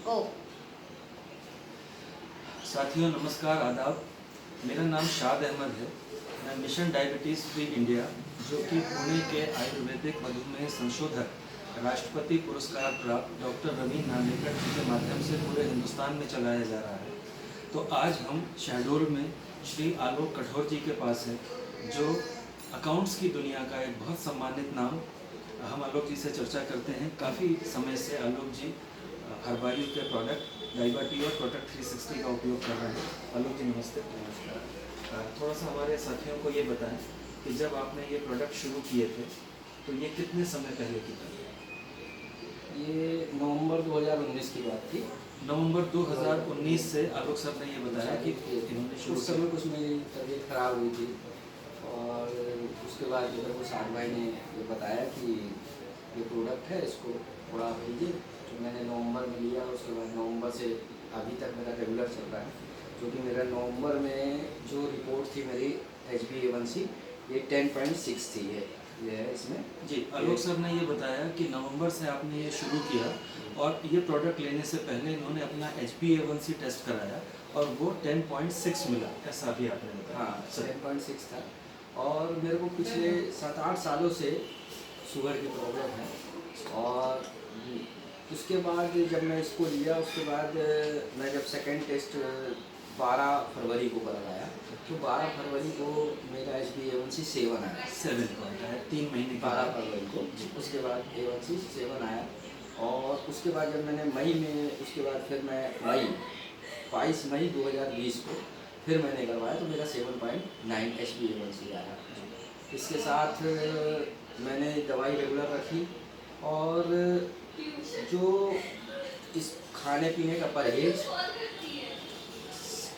गो। साथियों नमस्कार, आदाब। मेरा नाम शाद अहमद है। मैं मिशन डायबिटीज़ फ्री इंडिया, जो कि पुणे के आयुर्वेदिक मधुमेह संशोधक राष्ट्रपति पुरस्कार प्राप्त डॉक्टर रवीन नार्लिकर जी के माध्यम से पूरे हिंदुस्तान में चलाया जा रहा है। तो आज हम शहडोल में श्री आलोक कठोर जी के पास है, जो अकाउंट्स की दुनिया का एक बहुत सम्मानित नाम। हम आलोक जी से चर्चा करते हैं। काफ़ी समय से आलोक जी हर्बायू के प्रोडक्ट डाइबाटी और प्रोडक्ट 360 का उपयोग कर रहे हैं। आलोक जी नमस्ते। नमस्कार। थोड़ा सा हमारे साथियों को ये बताएं कि जब आपने ये प्रोडक्ट शुरू किए थे तो ये कितने समय पहले की बात है? ये नवंबर 2019 की बात थी। नवंबर 2019 से आलोक सर ने ये बताया कि इन्होंने शुरू उस समय कुछ मेरी तबीयत खराब हुई थी और उसके बाद जो है वो साथ भाई ने ये बताया कि ये प्रोडक्ट है, इसको थोड़ा भेजिए। तो मैंने नवंबर में लिया, उसके बाद नवंबर से अभी तक मेरा रेगुलर चल रहा है। क्योंकि मेरा नवंबर में जो रिपोर्ट थी मेरी HbA1c ये 10.6 थी। ये है इसमें जी। आलोक सर ने ये बताया कि नवंबर से आपने ये शुरू किया और ये प्रोडक्ट लेने से पहले इन्होंने अपना HbA1c टेस्ट कराया और वो 10.6 मिला, ऐसा भी आपने बताया। हाँ, 10.6 था। और मेरे को पिछले 7-8 सालों से शुगर की प्रॉब्लम है। और उसके बाद जब मैं इसको लिया, उसके बाद मैं जब सेकंड टेस्ट 12 फरवरी को करवाया, तो 12 फरवरी को मेरा HbA1c 7 आया। 7 पॉइंट है, 3 महीने 12 फरवरी को। उसके बाद A1c 7 आया। और उसके बाद जब मैंने मई में, उसके बाद फिर मैं 22 मई 2020 को फिर मैंने करवाया, तो मेरा 7.9 HbA1c आया। इसके साथ मैंने दवाई रेगुलर रखी और जो इस खाने पीने का परहेज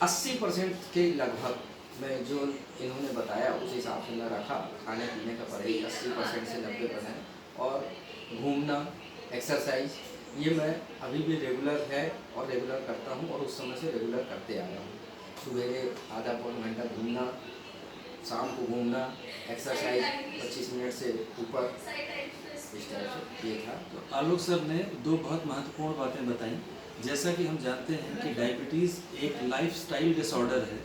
80% के लगभग मैं जो इन्होंने बताया उस हिसाब से मैं रखा। खाने पीने का परहेज 80% से 90%। और घूमना, एक्सरसाइज, ये मैं अभी भी रेगुलर है और रेगुलर करता हूँ और उस समय से रेगुलर करते आ रहा हूँ। सुबह आधा पौन घंटा घूमना, शाम को घूमना, एक्सरसाइज 25 मिनट से ऊपर, इस तरह से ये था। तो आलोक सर ने दो बहुत महत्वपूर्ण बातें बताई। जैसा कि हम जानते हैं कि डायबिटीज़ एक लाइफस्टाइल डिसऑर्डर है,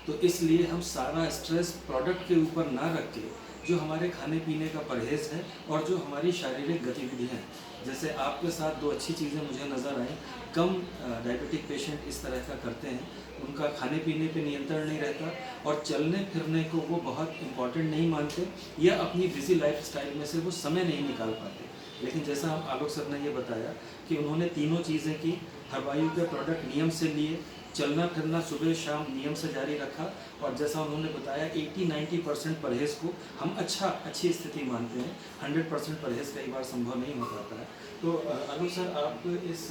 तो इसलिए हम सारा स्ट्रेस प्रोडक्ट के ऊपर ना रख के जो हमारे खाने पीने का परहेज़ है और जो हमारी शारीरिक गतिविधियाँ हैं, जैसे आपके साथ दो अच्छी चीज़ें मुझे नज़र आई। कम डायबिटिक पेशेंट इस तरह का करते हैं, उनका खाने पीने पे नियंत्रण नहीं रहता और चलने फिरने को वो बहुत इम्पॉर्टेंट नहीं मानते या अपनी बिजी लाइफ स्टाइल में से वो समय नहीं निकाल पाते। लेकिन जैसा आलोक सर ने ये बताया कि उन्होंने तीनों चीज़ें की। हर्बायू के प्रोडक्ट नियम से लिए, चलना फिरना सुबह शाम नियम से जारी रखा और जैसा उन्होंने बताया 80-90% परहेज़ को हम अच्छी स्थिति मानते हैं। 100% परहेज़ कई बार संभव नहीं हो पाता है। तो आलोक सर, आप इस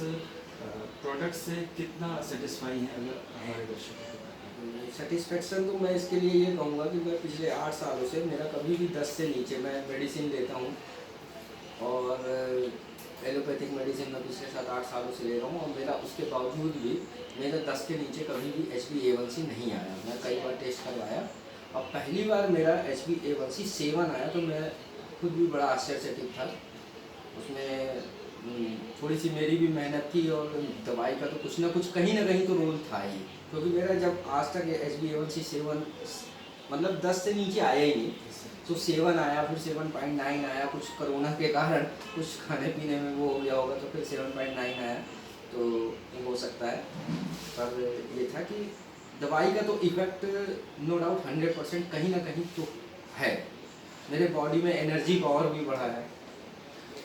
प्रोडक्ट से कितना सेटिस्फाई हैं अगर हमारे दर्शकों को बताएं? सेटिस्फेक्शन तो मैं इसके लिए ये कहूँगा कि मैं पिछले 8 सालों से मेरा कभी भी 10 से नीचे मैं मेडिसिन लेता हूँ। और एलोपैथिक मेडिसिन मैं पिछले 7-8 सालों से ले रहा हूँ और मेरा उसके बावजूद भी मेरा 10 के नीचे कभी भी HbA1c नहीं आया। मैं कई बार टेस्ट करवाया और पहली बार मेरा HbA1c 7 आया, तो मैं खुद भी बड़ा आश्चर्यचकित था। उसमें थोड़ी सी मेरी भी मेहनत थी और दवाई का तो कुछ ना कुछ कहीं ना कहीं तो रोल था ही। क्योंकि मेरा जब आज तक HbA1c 7 मतलब 10 से नीचे आया ही नहीं, तो 7 आया, फिर 7.9 आया। कुछ कोरोना के कारण कुछ खाने पीने में वो हो गया होगा, तो फिर 7.9 आया। तो ये हो सकता है, पर ये था कि दवाई का तो इफेक्ट नो डाउट 100% कहीं ना कहीं तो है। मेरे बॉडी में एनर्जी पावर भी बढ़ा है।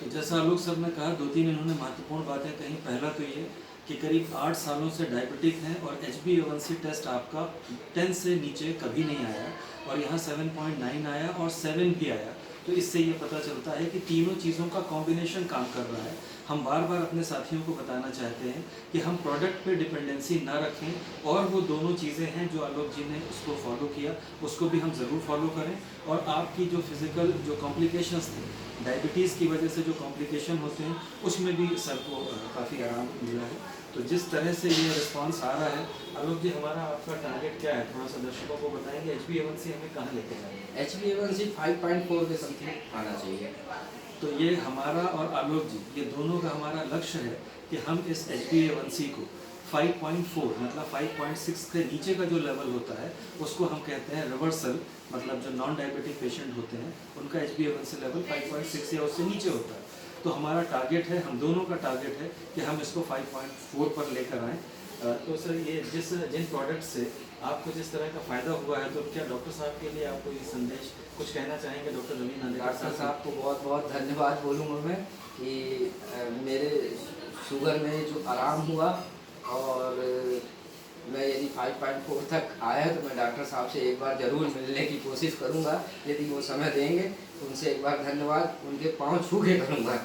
तो जैसा आलोक सर ने कहा, 2-3 इन्होंने महत्वपूर्ण बातें कही। पहला तो ये कि करीब 8 सालों से डायबिटिक हैं और HbA1c टेस्ट आपका 10 से नीचे कभी नहीं आया और यहाँ 7.9 आया और 7 भी आया। तो इससे ये पता चलता है कि तीनों चीज़ों का कॉम्बिनेशन काम कर रहा है। हम बार बार अपने साथियों को बताना चाहते हैं कि हम प्रोडक्ट पे डिपेंडेंसी ना रखें और वो दोनों चीज़ें हैं जो आलोक जी ने उसको फॉलो किया, उसको भी हम ज़रूर फॉलो करें। और आपकी जो फिज़िकल जो कॉम्प्लिकेशंस थे, डायबिटीज़ की वजह से जो कॉम्प्लिकेशन होते हैं, उसमें भी सर को काफ़ी आराम मिला है। तो जिस तरह से ये रिस्पांस आ रहा है, आलोक जी हमारा आपका टारगेट क्या है, थोड़ा सा दर्शकों को बताएंगे। HbA1c हमें कहाँ लेके जाएंगे? HbA1c 5.4 के समथिंग आना चाहिए। तो ये हमारा और आलोक जी, ये दोनों का हमारा लक्ष्य है कि हम इस HbA1c को 5.4 मतलब 5.6 के नीचे का जो लेवल होता है उसको हम कहते हैं रिवर्सल, मतलब जो नॉन डायबिटिक पेशेंट होते हैं उनका HbA1c लेवल 5.6 या उससे नीचे होता है। तो हमारा टारगेट है, हम दोनों का टारगेट है कि हम इसको 5.4 पर लेकर आएँ। तो सर ये जिन प्रोडक्ट से आपको जिस तरह का फ़ायदा हुआ है, तो क्या डॉक्टर साहब के लिए आपको ये संदेश कुछ कहना चाहेंगे? डॉक्टर रवि नांदेकर डॉक्टर साहब को बहुत बहुत धन्यवाद बोलूँगा मैं कि मेरे शुगर में जो आराम हुआ, और मैं यदि 5.4 तक आया तो मैं डॉक्टर साहब से एक बार ज़रूर मिलने की कोशिश करूँगा, यदि वो समय देंगे तो उनसे एक बार धन्यवाद उनके पाँव छू के करूँगा।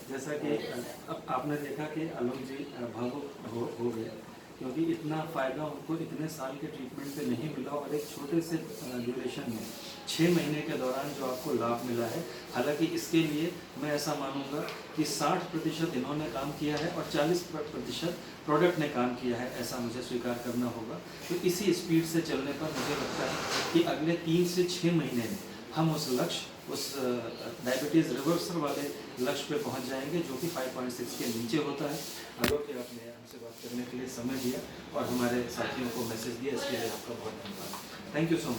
जैसा कि अब आपने देखा कि आलोक जी भावुक हो गए, क्योंकि इतना फ़ायदा उनको इतने साल के ट्रीटमेंट पे नहीं मिला, और एक छोटे से ड्यूरेशन में 6 महीने के दौरान जो आपको लाभ मिला है। हालांकि इसके लिए मैं ऐसा मानूंगा कि 60% इन्होंने काम किया है और 40% प्रोडक्ट ने काम किया है, ऐसा मुझे स्वीकार करना होगा। तो इसी स्पीड से चलने पर मुझे लगता है कि अगले 3 से 6 महीने में हम उस लक्ष्य, उस डायबिटीज़ रिवर्सल वाले लक्ष्य पे पहुंच जाएंगे, जो कि 5.6 के नीचे होता है। आलोक जी, आपने हमसे बात करने के लिए समय दिया और हमारे साथियों को मैसेज दिया, इसके लिए आपका बहुत धन्यवाद। Thank you so much.